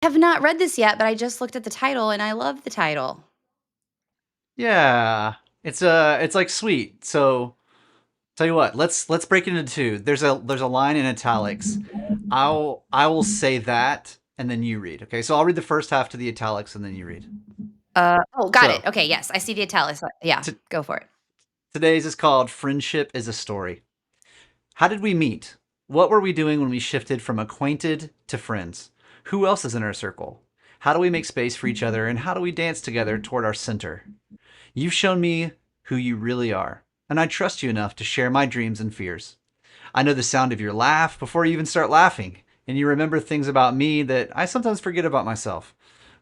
Have not read this yet, but I just looked at the title and I love the title. Yeah, it's like sweet. So tell you what, let's break it into two. There's a line in italics. I will say that and then you read. Okay, so I'll read the first half to the italics and then you read. Oh, got it. So Okay, yes, I see the italics. Yeah, t- go for it. today's is called "Friendship is a Story." How did we meet? What were we doing when we shifted from acquainted to friends? Who else is in our circle? How do we make space for each other and how do we dance together toward our center? You've shown me who you really are, and I trust you enough to share my dreams and fears. I know the sound of your laugh before you even start laughing, and you remember things about me that I sometimes forget about myself.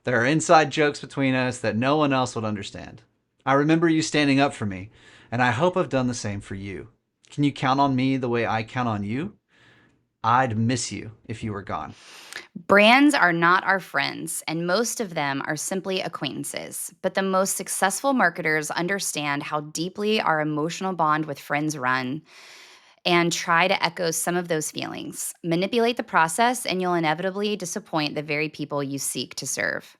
There are inside jokes between us that no one else would understand. I remember you standing up for me, and I hope I've done the same for you. Can you count on me the way I count on you? I'd miss you if you were gone. Brands are not our friends, and most of them are simply acquaintances. But the most successful marketers understand how deeply our emotional bond with friends run and try to echo some of those feelings. Manipulate the process, and you'll inevitably disappoint the very people you seek to serve.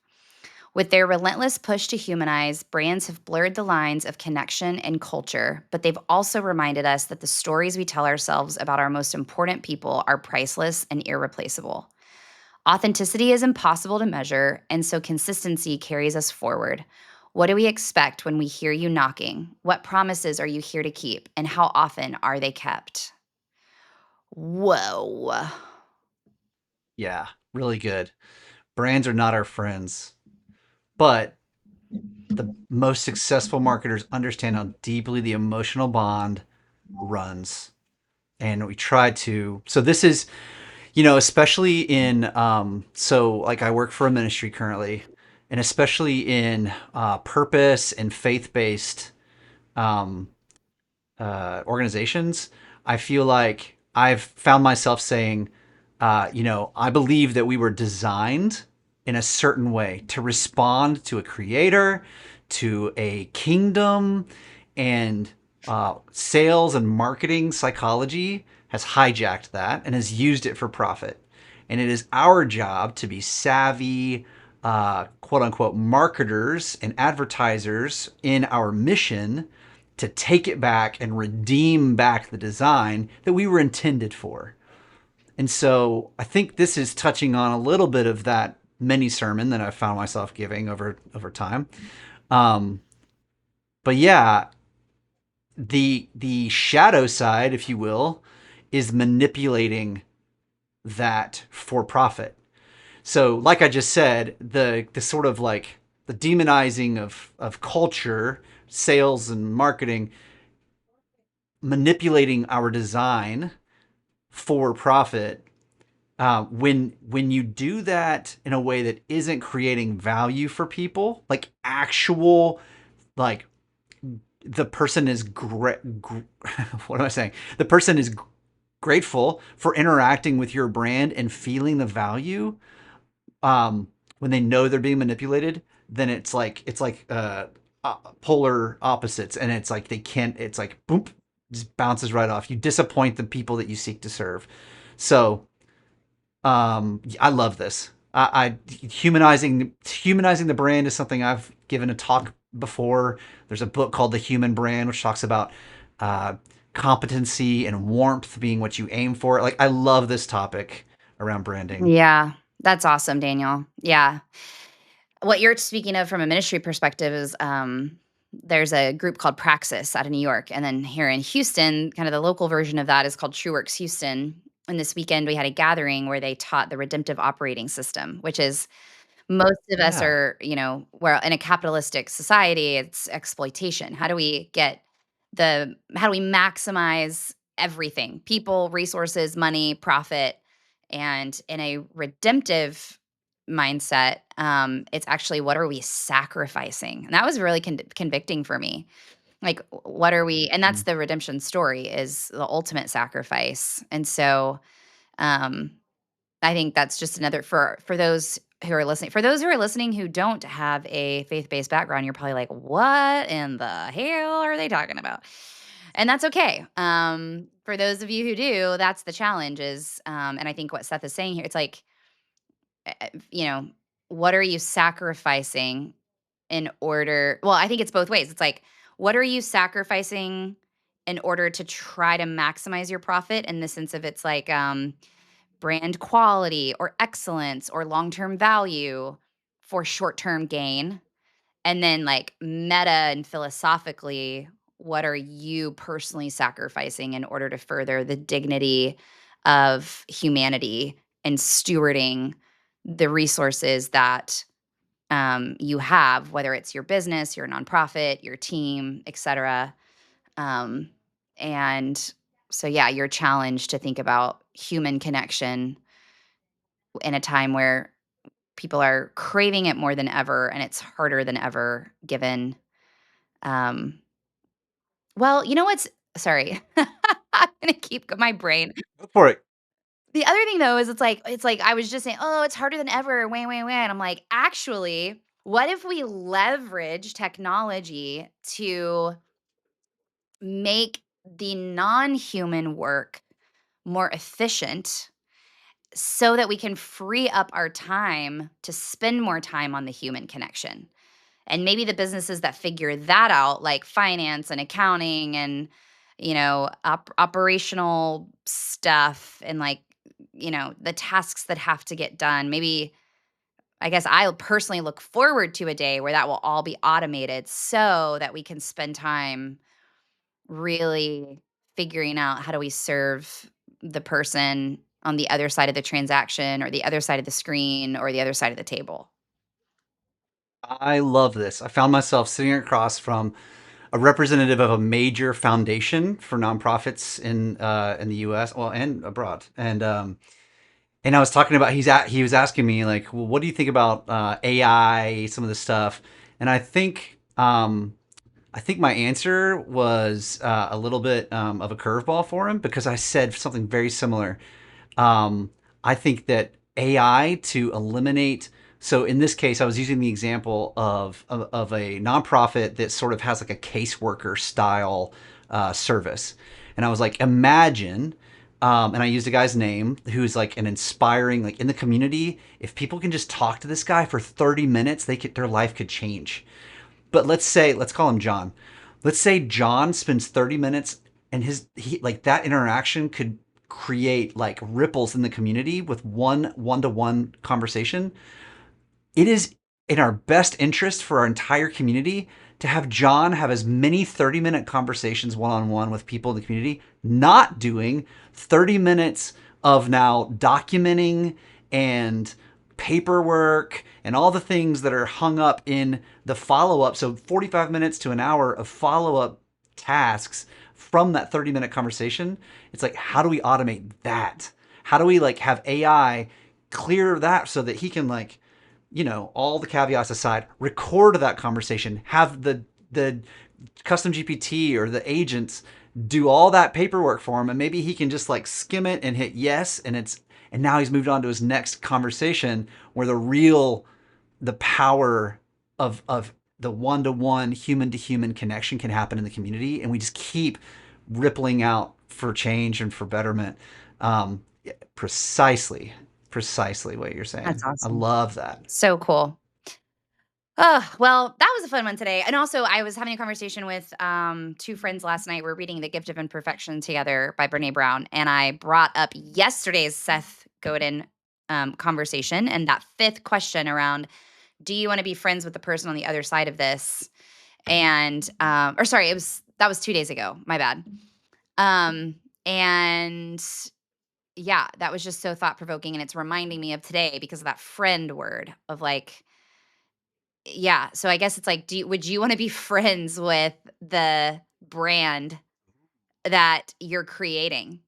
With their relentless push to humanize, brands have blurred the lines of connection and culture, but they've also reminded us that the stories we tell ourselves about our most important people are priceless and irreplaceable. Authenticity is impossible to measure, and so consistency carries us forward. What do we expect when we hear you knocking? What promises are you here to keep? And how often are they kept? Whoa. Yeah, really good. Brands are not our friends, but the most successful marketers understand how deeply the emotional bond runs. And we try to. So this is, especially in, so like I work for a ministry currently, and especially in purpose and faith based um, organizations, I feel like I've found myself saying, I believe that we were designed in a certain way to respond to a creator, to a kingdom, and sales and marketing psychology has hijacked that and has used it for profit. And it is our job to be savvy, quote unquote, marketers and advertisers in our mission to take it back and redeem back the design that we were intended for. And so I think this is touching on a little bit of that mini sermon that I found myself giving over time. Um, but yeah, the shadow side, if you will, is manipulating that for profit. So, like I just said, the sort of like the demonizing of culture, sales, and marketing, manipulating our design for profit. When you do that in a way that isn't creating value for people, like actual, like the person is great. What am I saying? The person is grateful for interacting with your brand and feeling the value. When they know they're being manipulated, then it's like polar opposites, and it's like they can't. It's like boom, just bounces right off. You disappoint the people that you seek to serve. So I love this. Humanizing the brand is something I've given a talk before. There's a book called The Human Brand, which talks about uh, competency and warmth being what you aim for. Like I love this topic around branding. Yeah, that's awesome, Daniel. Yeah. What you're speaking of from a ministry perspective is there's a group called Praxis out of New York. And then here in Houston, kind of the local version of that is called TrueWorks Houston. And this weekend, we had a gathering where they taught the redemptive operating system, which is most of us Yeah. are, we're in a capitalistic society, it's exploitation. How do we maximize everything? People, resources, money, profit. And in a redemptive mindset, it's actually what are we sacrificing? And that was really convicting for me. Like, what are we? And that's Mm. the redemption story is the ultimate sacrifice. And so, um, I think that's just another for those who are listening. For those who are listening who don't have a faith-based background, you're probably like, "What in the hell are they talking about?" And that's okay. For those of you who do, that's the challenge is, and I think what Seth is saying here, it's like you know, what are you sacrificing in order well, I think it's both ways. It's like, what are you sacrificing in order to try to maximize your profit in the sense of it's like, brand quality or excellence or long-term value for short-term gain? And then, like, meta and philosophically, what are you personally sacrificing in order to further the dignity of humanity and stewarding the resources that you have, whether it's your business, your nonprofit, your team, et cetera. Um, and so, yeah, you're challenged to think about human connection in a time where people are craving it more than ever, and it's harder than ever given. Um, well, you know what's sorry, I'm gonna keep my brain. Go for it. The other thing though is it's like I was just saying, "Oh, it's harder than ever, wah, wah, wah," and I'm like, "Actually, what if we leverage technology to make the non-human work more efficient so that we can free up our time to spend more time on the human connection?" And maybe the businesses that figure that out, like finance and accounting and, operational stuff and like, the tasks that have to get done. Maybe I guess I'll personally look forward to a day where that will all be automated so that we can spend time really figuring out how do we serve the person on the other side of the transaction or the other side of the screen or the other side of the table. I love this. I found myself sitting across from a representative of a major foundation for nonprofits in the U.S. well and abroad, and I was talking about he was asking me like, well, what do you think about AI, some of this stuff, and I think my answer was a little bit of a curveball for him because I said something very similar. Um, I think that AI to eliminate. So in this case, I was using the example of a nonprofit that sort of has like a caseworker style service, and I was like, imagine. And I used a guy's name who's like an inspiring, like in the community. If people can just talk to this guy for 30 minutes, their life could change. But let's call him John. Let's say John spends 30 minutes and like that interaction could create like ripples in the community with one-to-one conversation. It is in our best interest for our entire community to have John have as many 30-minute conversations one-on-one with people in the community, not doing 30 minutes of now documenting and paperwork and all the things that are hung up in the follow-up. So 45 minutes to an hour of follow-up tasks from that 30-minute conversation. It's like, how do we automate that? How do we like have AI clear that so that he can like, all the caveats aside, record that conversation, have the custom GPT or the agents do all that paperwork for him, and maybe he can just like skim it and hit yes, and now he's moved on to his next conversation where the power of the one-to-one human-to-human connection can happen in the community, and we just keep rippling out for change and for betterment. Precisely what you're That's saying. I awesome. love that. So cool. Oh, well, that was a fun one today. And also, I was having a conversation with two friends last night. We're reading The Gift of Imperfection together by Brene Brown. And I brought up yesterday's Seth Godin conversation and that fifth question around, do you want to be friends with the person on the other side of this? And, or sorry, that was 2 days ago. My bad. Um, and yeah, that was just so thought provoking. And it's reminding me of today because of that friend word of like, yeah, so I guess it's like, would you wanna be friends with the brand that you're creating?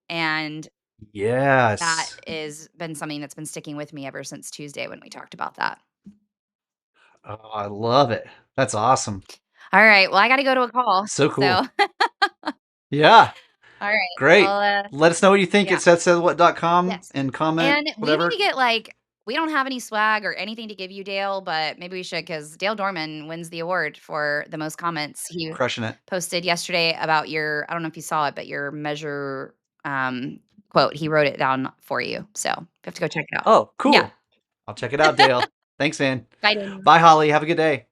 And that Yes. is been something that's been sticking with me ever since Tuesday when we talked about that. Oh, I love it. That's awesome. All right, well, I gotta go to a call, So so cool. Yeah. all right, Great. well, Let us know what you think at yeah, sethsayswhat.com yes. and comment, And we need to whatever. get, like we don't have any swag or anything to give you, Dale, but maybe we should because Dale Dorman wins the award for the most comments. He Crushing it. posted yesterday about I don't know if you saw it, but your measure, quote, he wrote it down for you, so you have to go check it out. Oh, Yeah. cool. I'll check it out, Dale. Thanks, man. Bye, Daniel. Bye, Holly. Have a good day.